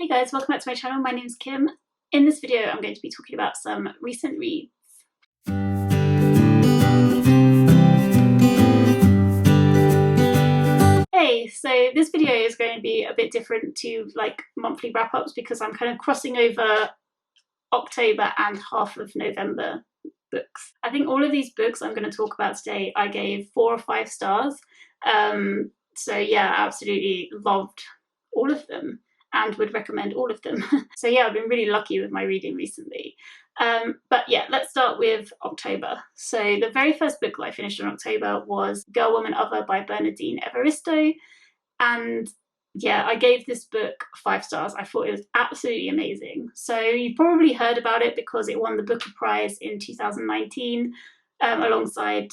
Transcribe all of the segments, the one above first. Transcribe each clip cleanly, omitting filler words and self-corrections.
Hey guys, welcome back to my channel. My name's Kim. In this video I'm going to be talking about some recent reads. Hey, so this video is going to be a bit different to like monthly wrap-ups because I'm kind of crossing over October and half of November books. I think all of these books I'm going to talk about today I gave 4 or 5 stars. So yeah, absolutely loved all of them and would recommend all of them. So yeah, I've been really lucky with my reading recently. But yeah, let's start with October. So the very first book that I finished in October was Girl, Woman, Other by Bernardine Evaristo. And yeah, I gave this book 5 stars. I thought it was absolutely amazing. So you've probably heard about it because it won the Booker Prize in 2019 alongside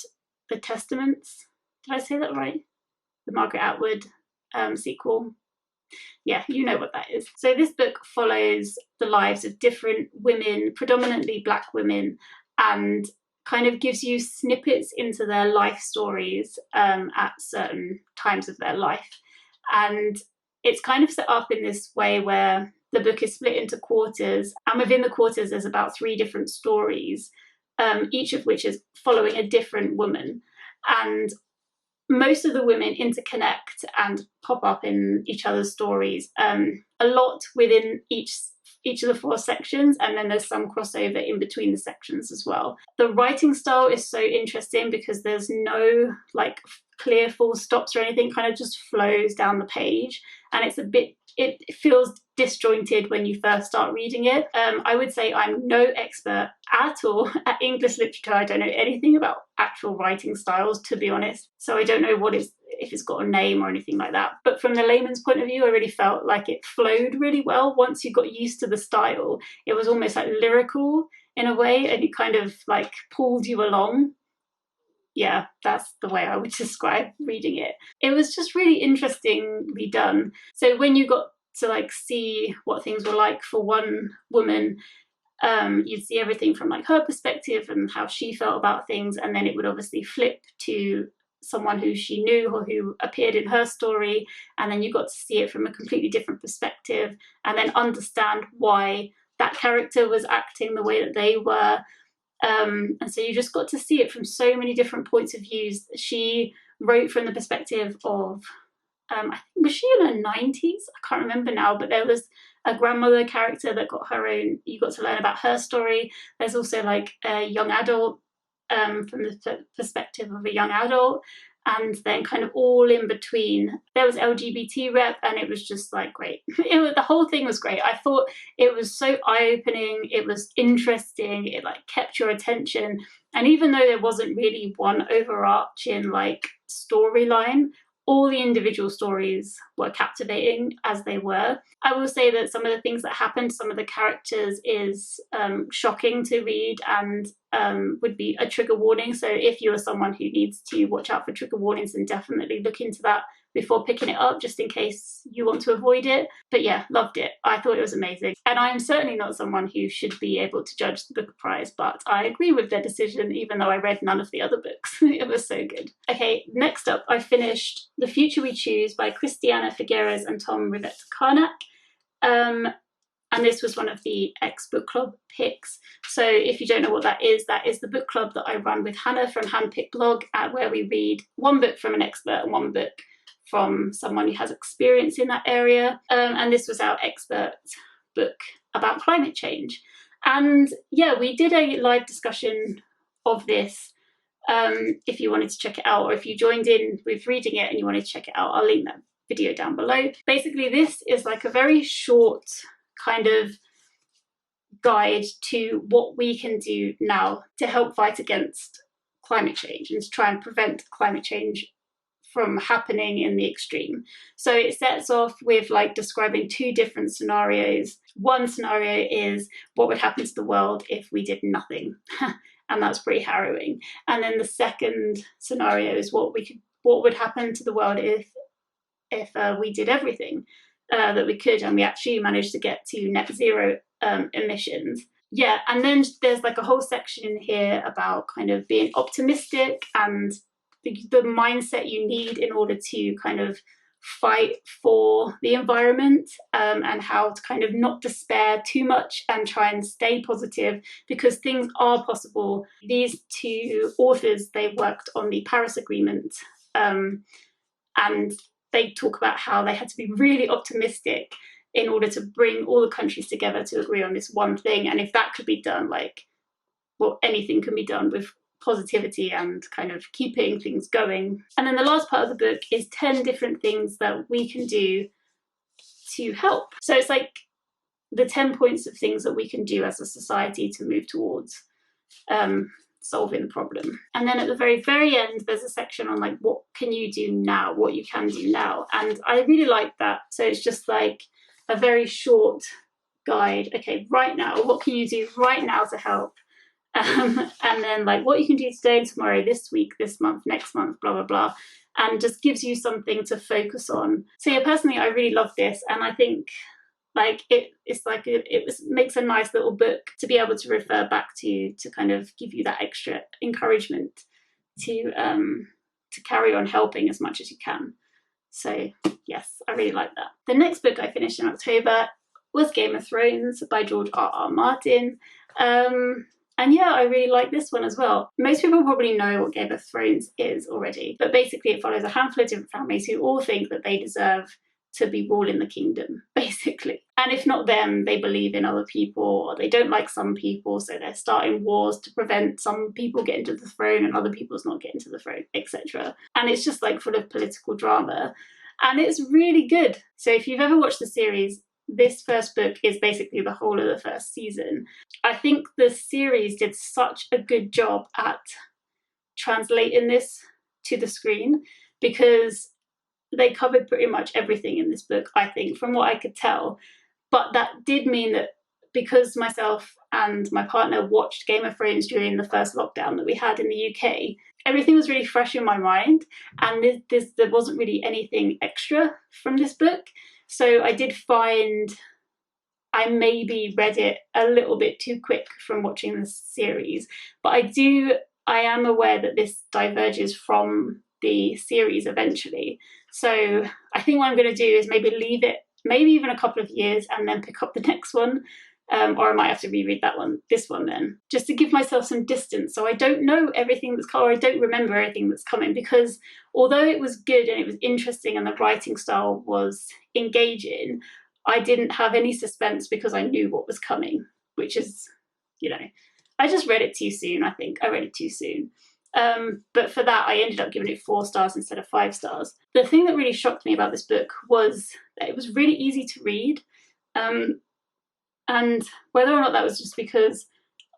The Testaments. Did I say that right? The Margaret Atwood sequel. Yeah, you know what that is. So this book follows the lives of different women, predominantly Black women, and kind of gives you snippets into their life stories at certain times of their life. And it's kind of set up in this way where the book is split into quarters, and within the quarters there's about 3 different stories, each of which is following a different woman. And most of the women interconnect and pop up in each other's stories, a lot within each of the 4 sections, and then there's some crossover in between the sections as well. The writing style is so interesting because there's no like clear full stops or anything, kind of just flows down the page, and it feels disjointed when you first start reading it. I would say I'm no expert at all at English literature. I don't know anything about actual writing styles, to be honest, so I don't know if it's got a name or anything like that. But from the layman's point of view, I really felt like it flowed really well. Once you got used to the style, it was almost like lyrical in a way, and it kind of like pulled you along. Yeah, that's the way I would describe reading it. It was just really interestingly done. So when you got to like see what things were like for one woman, you'd see everything from like her perspective and how she felt about things, and then it would obviously flip to someone who she knew or who appeared in her story, and then you got to see it from a completely different perspective and then understand why that character was acting the way that they were. And so you just got to see it from so many different points of views. She wrote from the perspective of, I think, was she in her 90s? I can't remember now, but there was a grandmother character that got her own, you got to learn about her story. There's also like a young adult from the perspective of a young adult, and then kind of all in between there was LGBT rep, and it was just like great. The whole thing was great. I thought it was so eye-opening, it was interesting, it like kept your attention, and even though there wasn't really one overarching like storyline, all the individual stories were captivating as they were. I will say that some of the things that happened to some of the characters is shocking to read and would be a trigger warning. So if you are someone who needs to watch out for trigger warnings, then definitely look into that before picking it up, just in case you want to avoid it. But yeah, loved it. I thought it was amazing. And I'm certainly not someone who should be able to judge the Booker Prize, but I agree with their decision, even though I read none of the other books. It was so good. Okay, next up, I finished The Future We Choose by Christiana, Figueres and Tom Rivett-Carnac. And this was one of the ex-book club picks. So if you don't know what that is the book club that I run with Hannah from Handpick Blog, where we read one book from an expert and one book from someone who has experience in that area. And this was our expert book about climate change. And yeah, we did a live discussion of this. If you wanted to check it out, or if you joined in with reading it and you wanted to check it out, I'll link that video down below. Basically, this is like a very short kind of guide to what we can do now to help fight against climate change and to try and prevent climate change from happening in the extreme. So it sets off with like describing 2 different scenarios. One scenario is what would happen to the world if we did nothing. And that's pretty harrowing. And then the second scenario is what would happen to the world if we did everything that we could, and we actually managed to get to net zero emissions. Yeah, and then there's like a whole section in here about kind of being optimistic and the mindset you need in order to kind of fight for the environment, and how to kind of not despair too much and try and stay positive, because things are possible. These two authors, they worked on the Paris Agreement, and they talk about how they had to be really optimistic in order to bring all the countries together to agree on this one thing. And if that could be done, like, well, anything can be done with positivity and kind of keeping things going. And then the last part of the book is 10 different things that we can do to help. So it's like the 10 points of things that we can do as a society to move towards solving the problem. And then at the very, very end, there's a section on like, what can you do now, what you can do now. And I really like that. So it's just like a very short guide. Okay, right now, what can you do right now to help? And then like what you can do today and tomorrow, this week, this month, next month, blah, blah, blah. And just gives you something to focus on. So yeah, personally, I really love this. And I think like it makes a nice little book to be able to refer back to kind of give you that extra encouragement to carry on helping as much as you can. So yes, I really like that. The next book I finished in October was Game of Thrones by George R.R. Martin. And yeah, I really like this one as well. Most people probably know what Game of Thrones is already, but basically it follows a handful of different families who all think that they deserve to be ruling the kingdom, basically. And if not them, they believe in other people, or they don't like some people, so they're starting wars to prevent some people getting to the throne and other people's not getting to the throne, etc. And it's just like full of political drama. And it's really good. So if you've ever watched the series, this first book is basically the whole of the first season. I think the series did such a good job at translating this to the screen, because they covered pretty much everything in this book, I think, from what I could tell. But that did mean that because myself and my partner watched Game of Thrones during the first lockdown that we had in the UK, everything was really fresh in my mind, and there wasn't really anything extra from this book. So I did find I maybe read it a little bit too quick from watching the series, but I am aware that this diverges from the series eventually. So I think what I'm going to do is maybe leave it, maybe even a couple of years, and then pick up the next one. Or I might have to reread this one then, just to give myself some distance. So I don't know everything that's coming, or I don't remember everything that's coming, because although it was good and it was interesting and the writing style was engaging, I didn't have any suspense because I knew what was coming, which is, you know, I just read it too soon, I think. I read it too soon. But for that, I ended up giving it 4 stars instead of 5 stars. The thing that really shocked me about this book was that it was really easy to read. And whether or not that was just because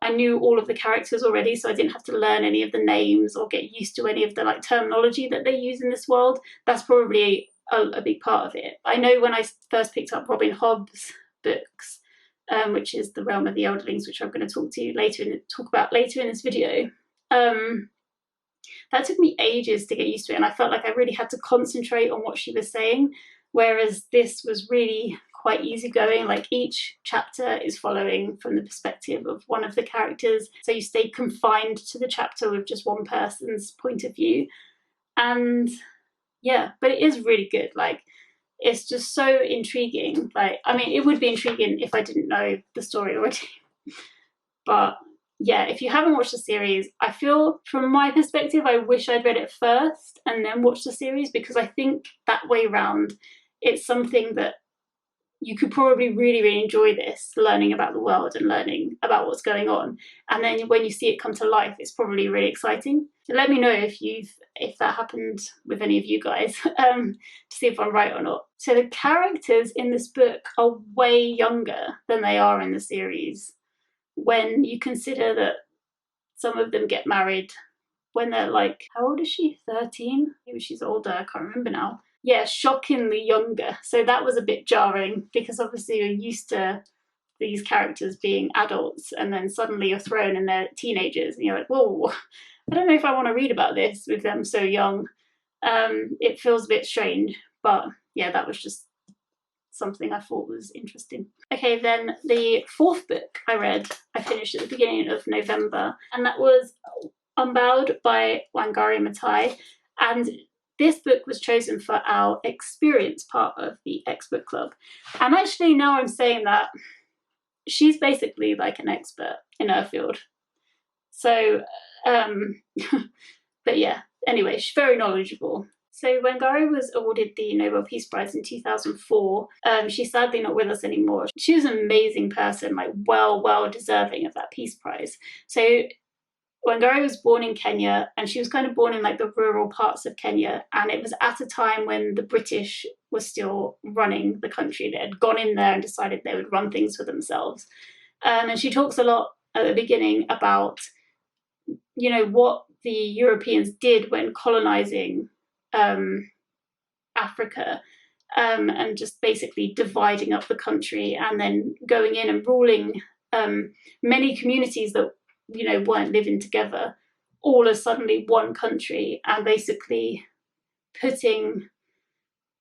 I knew all of the characters already, so I didn't have to learn any of the names or get used to any of the like terminology that they use in this world, that's probably a big part of it. I know when I first picked up Robin Hobb's books, which is The Realm of the Elderlings, which I'm going to talk about later in this video, that took me ages to get used to it, and I felt like I really had to concentrate on what she was saying, whereas this was really quite easygoing. Like each chapter is following from the perspective of one of the characters, so you stay confined to the chapter with just one person's point of view. And yeah, but it is really good. Like, it's just so intriguing. Like, I mean, it would be intriguing if I didn't know the story already. But yeah, if you haven't watched the series, I feel from my perspective, I wish I'd read it first and then watched the series, because I think that way round, it's something that you could probably really, really enjoy this, learning about the world and learning about what's going on. And then when you see it come to life, it's probably really exciting. So let me know if that happened with any of you guys, to see if I'm right or not. So the characters in this book are way younger than they are in the series, when you consider that some of them get married when they're like, how old is she? 13? Maybe she's older, I can't remember now. Yeah, shockingly younger. So that was a bit jarring, because obviously you're used to these characters being adults, and then suddenly you're thrown and they're teenagers, and you're like, whoa, I don't know if I want to read about this with them so young. It feels a bit strange, but yeah, that was just something I thought was interesting. Okay, then the 4th book I finished at the beginning of November, and that was Unbowed by Wangari Maathai. And this book was chosen for our experience part of the X-Book Club. And actually, now I'm saying that, she's basically like an expert in her field. So, but yeah, anyway, she's very knowledgeable. So Wangari was awarded the Nobel Peace Prize in 2004. She's sadly not with us anymore. She was an amazing person, like well deserving of that Peace Prize. So Wangari was born in Kenya, and she was kind of born in like the rural parts of Kenya. And it was at a time when the British were still running the country. They had gone in there and decided they would run things for themselves. And she talks a lot at the beginning about, you know, what the Europeans did when colonizing Africa, and just basically dividing up the country and then going in and ruling many communities that, you know, weren't living together, all as suddenly one country, and basically putting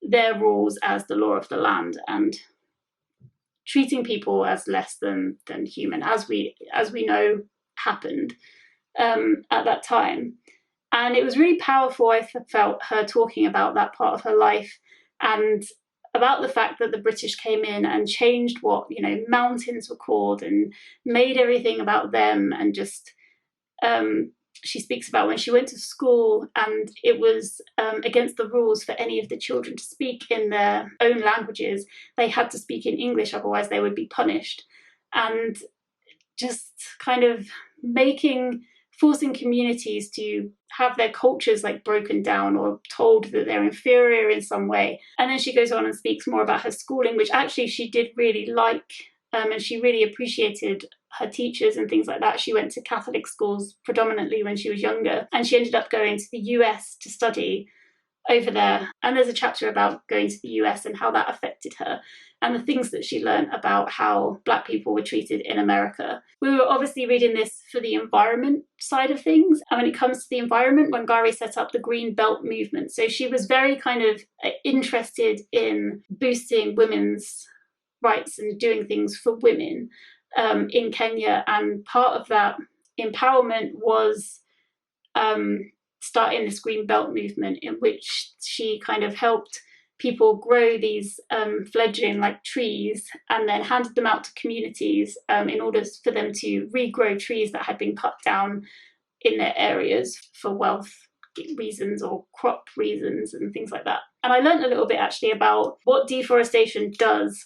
their rules as the law of the land and treating people as less than human, as we know happened at that time. And it was really powerful, I felt, her talking about that part of her life, and about the fact that the British came in and changed what, you know, mountains were called and made everything about them. And just, she speaks about when she went to school and it was against the rules for any of the children to speak in their own languages. They had to speak in English, otherwise they would be punished. And just kind of forcing communities to have their cultures like broken down or told that they're inferior in some way. And then she goes on and speaks more about her schooling, which actually she did really like, and she really appreciated her teachers and things like that. She went to Catholic schools predominantly when she was younger, and she ended up going to the US to study over there. And there's a chapter about going to the US and how that affected her, and the things that she learned about how Black people were treated in America. We were obviously reading this for the environment side of things. And when it comes to the environment, Wangari set up the Green Belt movement. So she was very kind of interested in boosting women's rights and doing things for women in Kenya. And part of that empowerment was starting this Green Belt movement, in which she kind of helped people grow these fledgling like trees and then handed them out to communities in order for them to regrow trees that had been cut down in their areas for wealth reasons or crop reasons and things like that. And I learned a little bit actually about what deforestation does.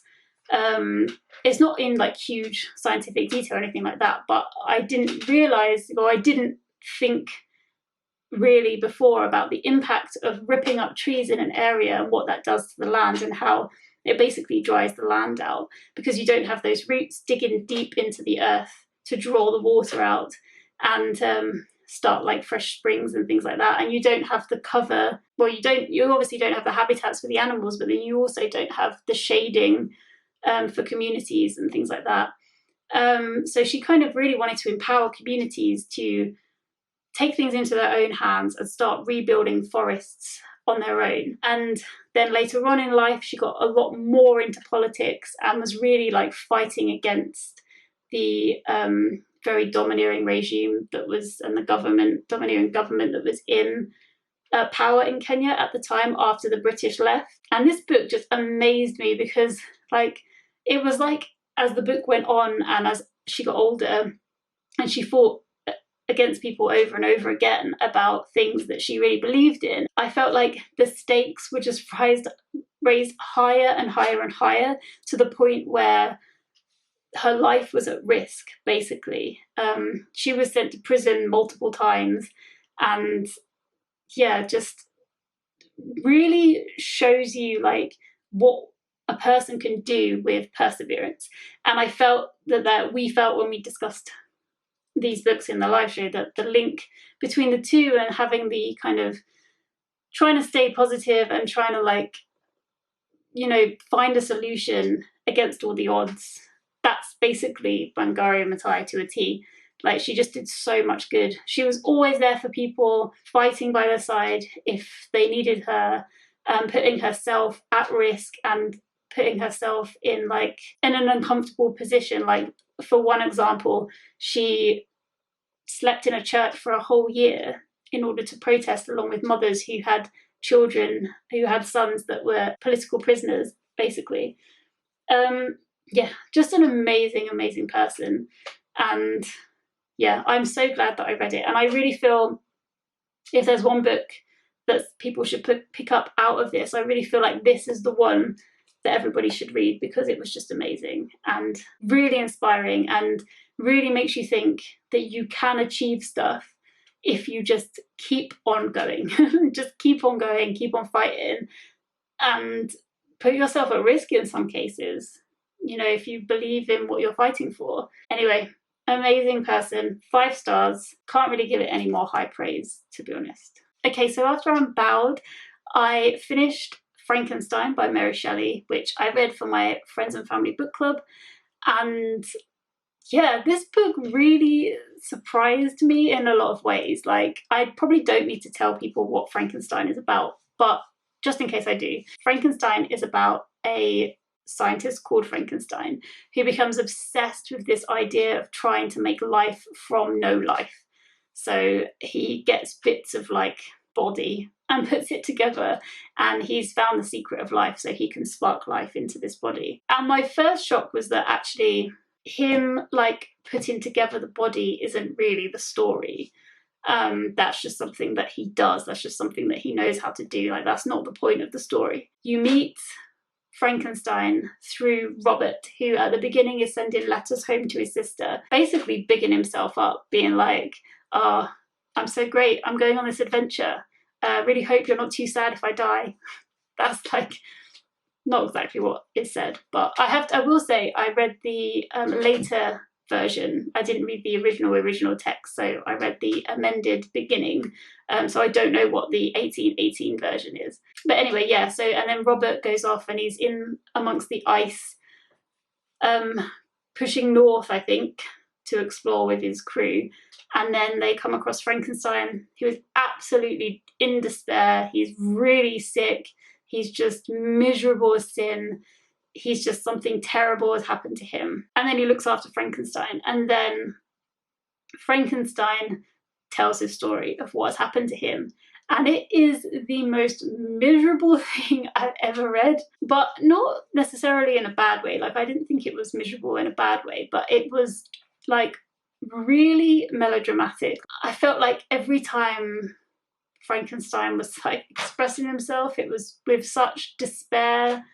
It's not in like huge scientific detail or anything like that, but I didn't realize, or I didn't think really before about the impact of ripping up trees in an area and what that does to the land, and how it basically dries the land out because you don't have those roots digging deep into the earth to draw the water out and start like fresh springs and things like that. And you don't have the cover, well, you obviously don't have the habitats for the animals, but then you also don't have the shading for communities and things like that. So she kind of really wanted to empower communities to take things into their own hands and start rebuilding forests on their own. And then later on in life, she got a lot more into politics and was really like fighting against the very domineering regime that was, and the domineering government that was in power in Kenya at the time after the British left. And this book just amazed me because like it was like as the book went on and as she got older and she fought against people over and over again about things that she really believed in, I felt like the stakes were just raised higher and higher and higher to the point where her life was at risk, basically. She was sent to prison multiple times, and yeah, just really shows you like what a person can do with perseverance. And I felt that we felt when we discussed these books in the live show that the link between the two and having the kind of trying to stay positive and trying to like, you know, find a solution against all the odds, that's basically Wangari Maathai to a T. Like she just did so much good. She was always there for people, fighting by their side if they needed her, putting herself at risk and putting herself in an uncomfortable position. Like for one example, she slept in a church for a whole year in order to protest along with mothers who had children who had sons that were political prisoners, basically. Yeah, just an amazing, amazing person. And yeah, I'm so glad that I read it. And I really feel if there's one book that people should pick up out of this, I really feel like this is the one that everybody should read, because it was just amazing and really inspiring and really makes you think that you can achieve stuff if you just keep on going. Just keep on going, keep on fighting, and put yourself at risk in some cases, you know, if you believe in what you're fighting for. Anyway, amazing person, 5 stars. Can't really give it any more high praise, to be honest. Okay, so after Unbowed, I finished Frankenstein by Mary Shelley, which I read for my friends and family book club. And yeah, this book really surprised me in a lot of ways. Like, I probably don't need to tell people what Frankenstein is about, but just in case I do, Frankenstein is about a scientist called Frankenstein who becomes obsessed with this idea of trying to make life from no life. So he gets bits of like body and puts it together, and he's found the secret of life, so he can spark life into this body. And my first shock was that actually him like putting together the body isn't really the story. That's just something that he does. That's just something that he knows how to do. Like, that's not the point of the story. You meet Frankenstein through Robert, who at the beginning is sending letters home to his sister, basically bigging himself up, being like, oh, I'm so great, I'm going on this adventure. Really hope you're not too sad if I die. That's like not exactly what it said, but I will say I read the later version. I didn't read the original text, so I read the amended beginning. So I don't know what the 1818 version is. But anyway, yeah, so and then Robert goes off and he's in amongst the ice, pushing north, I think, to explore with his crew. And then they come across Frankenstein, who is absolutely in despair. He's really sick. He's just miserable as sin. He's just, something terrible has happened to him. And then he looks after Frankenstein. And then Frankenstein tells his story of what's happened to him. And it is the most miserable thing I've ever read, but not necessarily in a bad way. Like, I didn't think it was miserable in a bad way, but it was like really melodramatic. I felt like every time Frankenstein was like expressing himself, it was with such despair.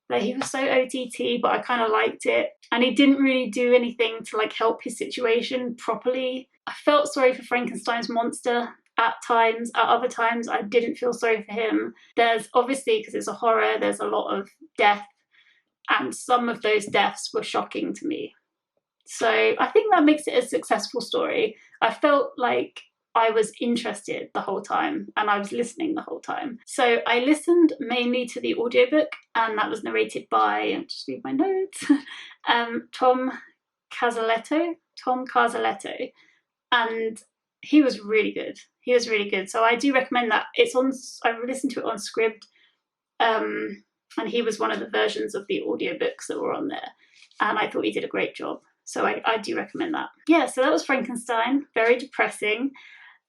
That he was so OTT, but I kind of liked it. And he didn't really do anything to like help his situation properly. I felt sorry for Frankenstein's monster at times. At other times, I didn't feel sorry for him. There's obviously, because it's a horror, there's a lot of death. And some of those deaths were shocking to me. So I think that makes it a successful story. I felt like I was interested the whole time and I was listening the whole time. So I listened mainly to the audiobook, and that was narrated by, I'll just read my notes, Tom Casaletto. And he was really good. He was really good. So I do recommend that. I listened to it on Scribd, and he was one of the versions of the audiobooks that were on there. And I thought he did a great job. So I do recommend that. Yeah, so that was Frankenstein. Very depressing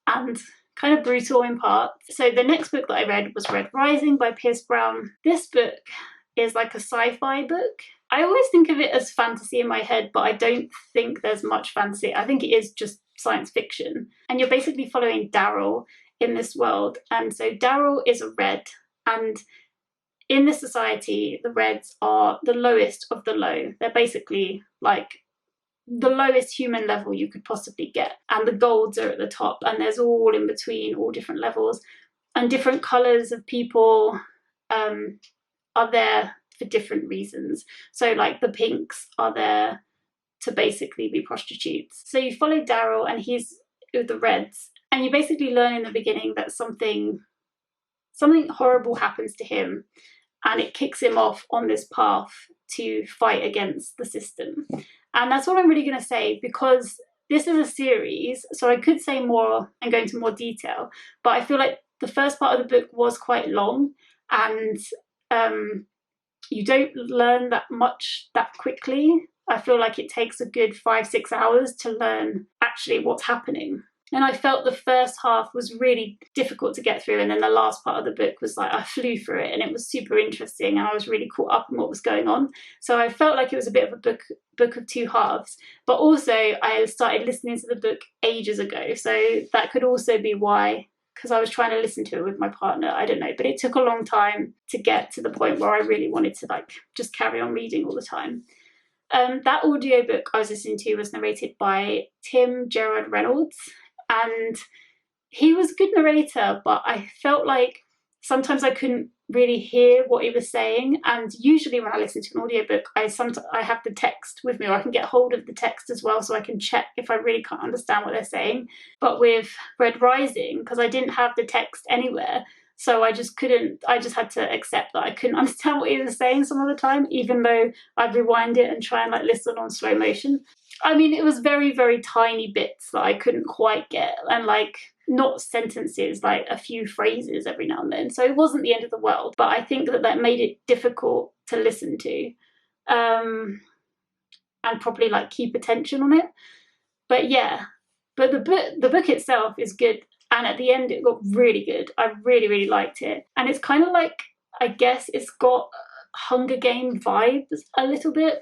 and kind of brutal in parts. So the next book that I read was Red Rising by Pierce Brown. This book is like a sci-fi book. I always think of it as fantasy in my head, but I don't think there's much fantasy. I think it is just science fiction. And you're basically following Daryl in this world. And so Daryl is a red, and in this society, the reds are the lowest of the low. They're basically like the lowest human level you could possibly get, and the golds are at the top, and there's all in between, all different levels, and different colours of people are there for different reasons. So like the pinks are there to basically be prostitutes. So you follow Daryl, and he's with the reds, and you basically learn in the beginning that something horrible happens to him, and it kicks him off on this path to fight against the system. And that's all I'm really going to say, because this is a series, so I could say more and go into more detail, but I feel like the first part of the book was quite long, and you don't learn that much that quickly. I feel like it takes a good 5-6 hours to learn actually what's happening. And I felt the first half was really difficult to get through, and then the last part of the book was like I flew through it, and it was super interesting, and I was really caught up in what was going on. So I felt like it was a bit of a book of two halves. But also I started listening to the book ages ago, so that could also be why, because I was trying to listen to it with my partner. I don't know, but it took a long time to get to the point where I really wanted to like just carry on reading all the time. That audiobook I was listening to was narrated by Gerard Reynolds, and he was a good narrator, but I felt like sometimes I couldn't really hear what he was saying. And usually when I listen to an audiobook, I have the text with me, or I can get hold of the text as well, so I can check if I really can't understand what they're saying. But with Red Rising, because I didn't have the text anywhere, so I just had to accept that I couldn't understand what he was saying some of the time, even though I'd rewind it and try and like listen on slow motion. I mean, it was very, very tiny bits that I couldn't quite get, and like not sentences, like a few phrases every now and then. So it wasn't the end of the world, but I think that made it difficult to listen to, and probably like keep attention on it. But yeah, but the book itself is good. And at the end, it got really good. I really, really liked it. And it's kind of like, I guess it's got Hunger Game vibes a little bit.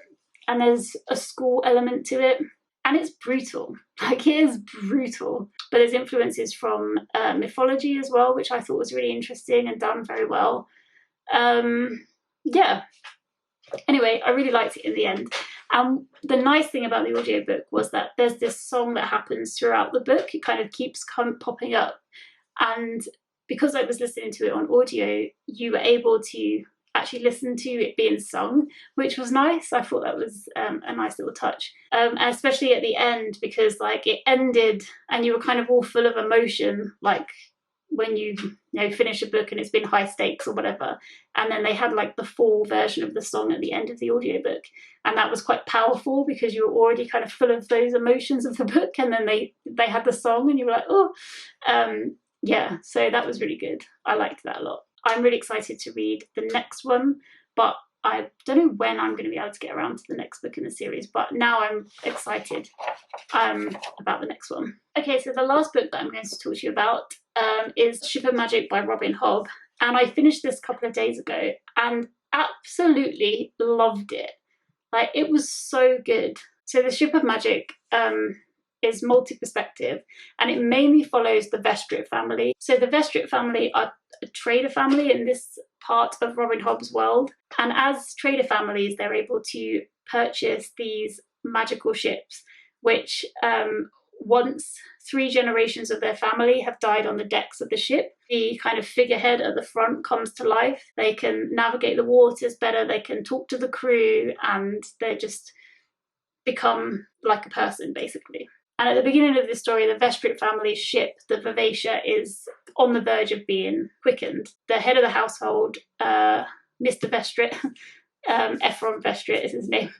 And there's a school element to it. And it's brutal. Like, it is brutal. But there's influences from mythology as well, which I thought was really interesting and done very well. Yeah. Anyway, I really liked it in the end. And the nice thing about the audiobook was that there's this song that happens throughout the book. It kind of keeps popping up. And because I was listening to it on audio, you were able to actually listen to it being sung, which was nice. I thought that was a nice little touch, especially at the end, because like it ended and you were kind of all full of emotion, like when you finish a book and it's been high stakes or whatever, and then they had like the full version of the song at the end of the audiobook, and that was quite powerful because you were already kind of full of those emotions of the book, and then they had the song and you were like, oh, yeah, so that was really good. I liked that a lot. I'm really excited to read the next one, but I don't know when I'm going to be able to get around to the next book in the series, but now I'm excited about the next one. Okay, so the last book that I'm going to talk to you about is Ship of Magic by Robin Hobb, and I finished this a couple of days ago and absolutely loved it. Like, it was so good. So the Ship of Magic is multi-perspective, and it mainly follows the Vestrit family. So the Vestrit family are a trader family in this part of Robin Hobb's world, and as trader families they're able to purchase these magical ships which once 3 generations of their family have died on the decks of the ship, the kind of figurehead at the front comes to life. They can navigate the waters better, they can talk to the crew, and they just become like a person basically. And at the beginning of this story, the Vestrit family's ship, the Vivacia, is on the verge of being quickened. The head of the household, Mr. Vestrit, Ephron Vestrit is his name,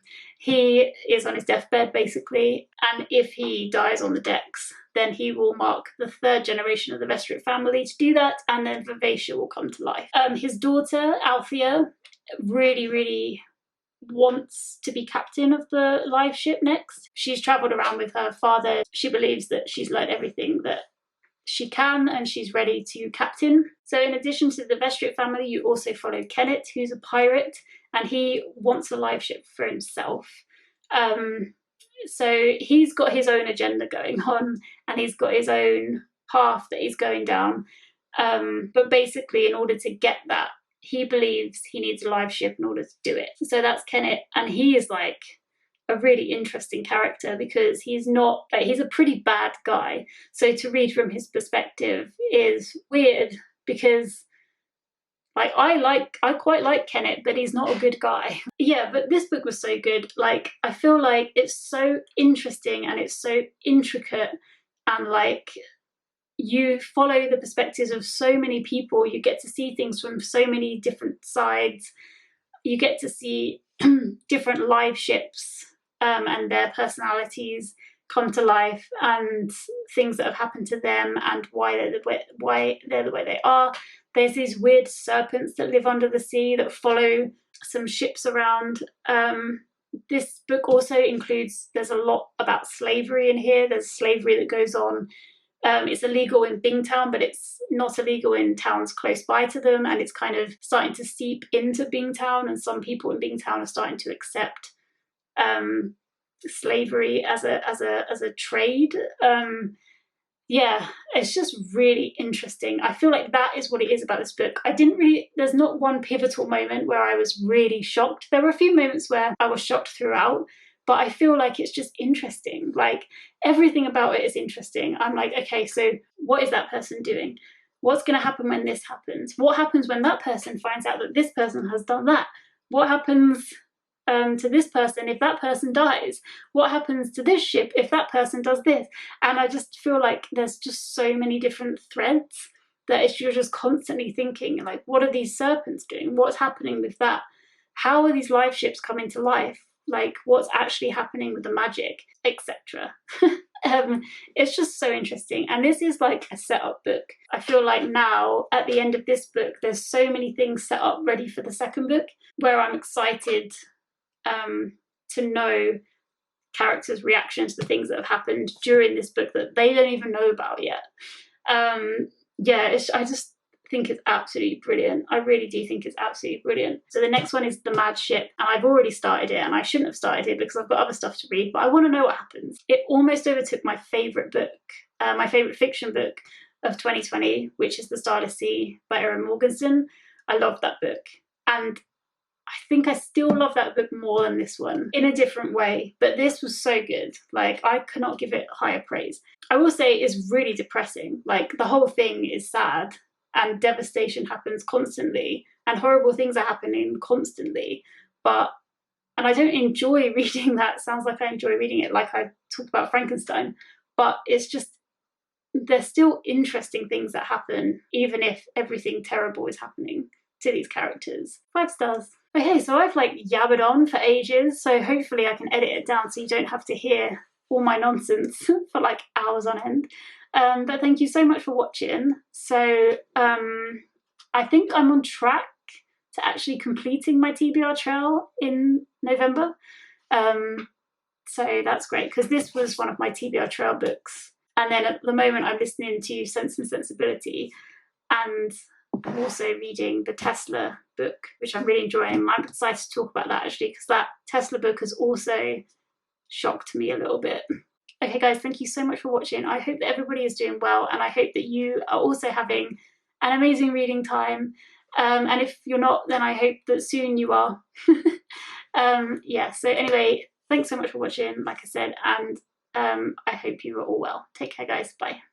he is on his deathbed basically, and if he dies on the decks, then he will mark the 3rd generation of the Vestrit family to do that, and then Vivacia will come to life. His daughter, Althea, really, really wants to be captain of the live ship next. She's travelled around with her father. She believes that she's learned everything that she can and she's ready to captain. So in addition to the Vestrit family, you also follow Kenneth, who's a pirate, and he wants a live ship for himself. So he's got his own agenda going on, and he's got his own path that he's going down. But basically, in order to get that, he believes he needs a live ship in order to do it. So that's Kenneth, and he is like a really interesting character because he's a pretty bad guy. So to read from his perspective is weird because I quite like Kenneth, but he's not a good guy. Yeah, but this book was so good. Like, I feel like it's so interesting and it's so intricate, and like you follow the perspectives of so many people. You get to see things from so many different sides. You get to see different live ships and their personalities come to life, and things that have happened to them, and why they're the way they are. There's these weird serpents that live under the sea that follow some ships around. This book also includes, there's a lot about slavery in here. There's slavery that goes on It's illegal in Bingtown, but it's not illegal in towns close by to them, and it's kind of starting to seep into Bingtown, and some people in Bingtown are starting to accept slavery as a trade. Yeah, it's just really interesting. I feel like that is what it is about this book. There's not one pivotal moment where I was really shocked. There were a few moments where I was shocked throughout, but I feel like it's just interesting. Like, everything about it is interesting. I'm like, okay, so what is that person doing? What's going to happen when this happens? What happens when that person finds out that this person has done that? What happens to this person if that person dies? What happens to this ship if that person does this? And I just feel like there's just so many different threads that you're just constantly thinking, like, what are these serpents doing? What's happening with that? How are these live ships coming to life? Like, what's actually happening with the magic, etc. It's just so interesting. And this is like a setup book. I feel like now, at the end of this book, there's so many things set up ready for the second book, where I'm excited to know characters' reaction to the things that have happened during this book that they don't even know about yet. I just think it's absolutely brilliant. I really do think it's absolutely brilliant. So the next one is The Mad Ship, and I've already started it, and I shouldn't have started it because I've got other stuff to read, but I want to know what happens. It almost overtook my favourite book, my favourite fiction book of 2020, which is The Starless Sea by Erin Morgenstern. I love that book, and I think I still love that book more than this one, in a different way, but this was so good. Like, I cannot give it higher praise. I will say it's really depressing. Like, the whole thing is sad, and devastation happens constantly, and horrible things are happening constantly, and I don't enjoy reading that. Sounds like I enjoy reading it, like I talked about Frankenstein, but it's just, there's still interesting things that happen, even if everything terrible is happening to these characters. 5 stars. Okay, so I've like yabbered on for ages, so hopefully I can edit it down so you don't have to hear all my nonsense for like hours on end. But thank you so much for watching. So I think I'm on track to actually completing my TBR trail in November. So that's great, because this was one of my TBR trail books. And then at the moment I'm listening to Sense and Sensibility, and I'm also reading the Tesla book, which I'm really enjoying. I'm excited to talk about that actually, because that Tesla book has also shocked me a little bit. Okay guys, thank you so much for watching. I hope that everybody is doing well, and I hope that you are also having an amazing reading time. And if you're not, then I hope that soon you are. So anyway, thanks so much for watching, like I said, and I hope you are all well. Take care guys, bye.